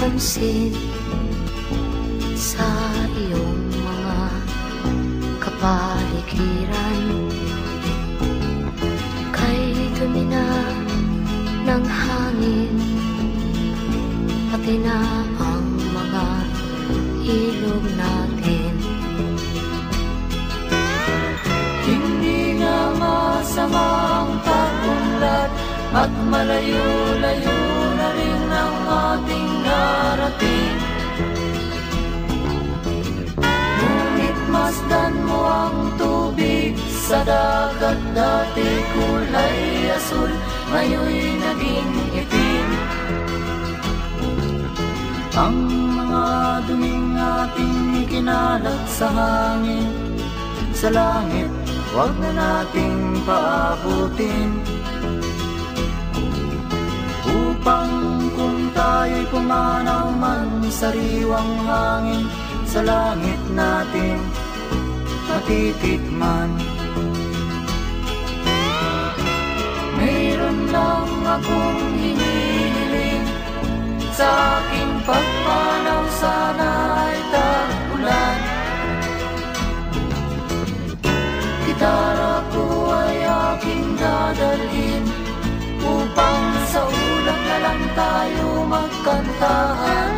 pansin sa iyong mga kapaligiran. Kay dumi na ng hangin, pati na ang mga ilog natin. Hindi nga masamang pagunlad at malayo-layo na rin ang ating narating. Ngunit masdan mo ang tubig sa dagat, dati kulay asul, ngayon'y naging itim. Ang mga duming ating ikinalat sa hangin, sa langit, huwag na nating paabutin. Upang kung tayo'y pumanaw man sa sariwang hangin, sa langit natin matitikman. Mayroon lang akong hinihiling, sa aking pagpanaw sana ay tag-ulan. Gitara ko ay aking dadalhin, upang sa ulap na lang tayo magkantahan.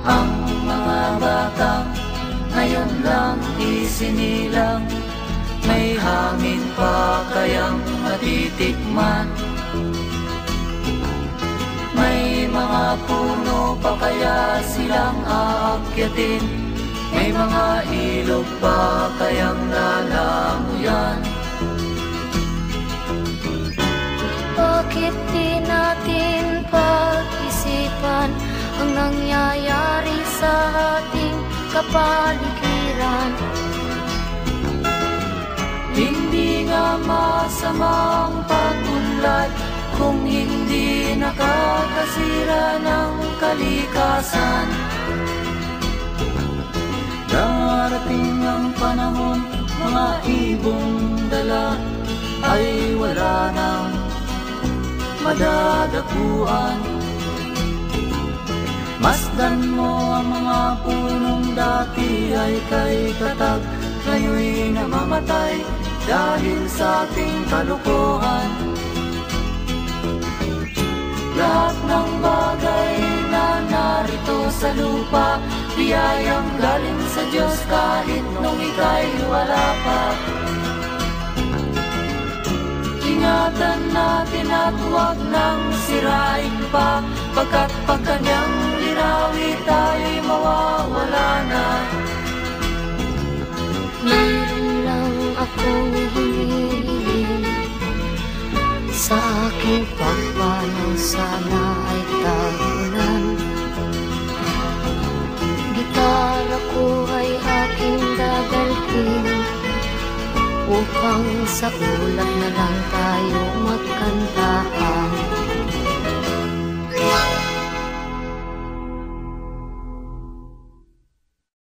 Ang mga batang ngayon lang isinilang, may hangin pa kayang matitikman? May mga puno pa kaya silang aakyatin? May mga ilog pa kayang lalamuyan? Bakit di natin pag-isipan ang nangyayari sa ating kapaligiran? Hindi nga masamang pagunlad kung hindi nakakasira ng kalikasan. Darating ang panahon, mga ibong dala ay wala nang madadapuan. Masdan mo ang mga punong dati ay kay tatag, ngayon'y namamatay dahil sa ating kalukuhan. Lahat ng bagay na narito sa lupa, biyayang galing sa Diyos kahit nung ika'y wala pa. Ingatan natin at huwag nang sirain pa, pagkat pag kanyang linawi tayo'y mawawala na. Mayroon lang akong hinihiling, sa aking pagpanaw sana ay tag-ulan. Gitara ko ay aking dadalhin, upang sa ulap na lang tayo magkantahan.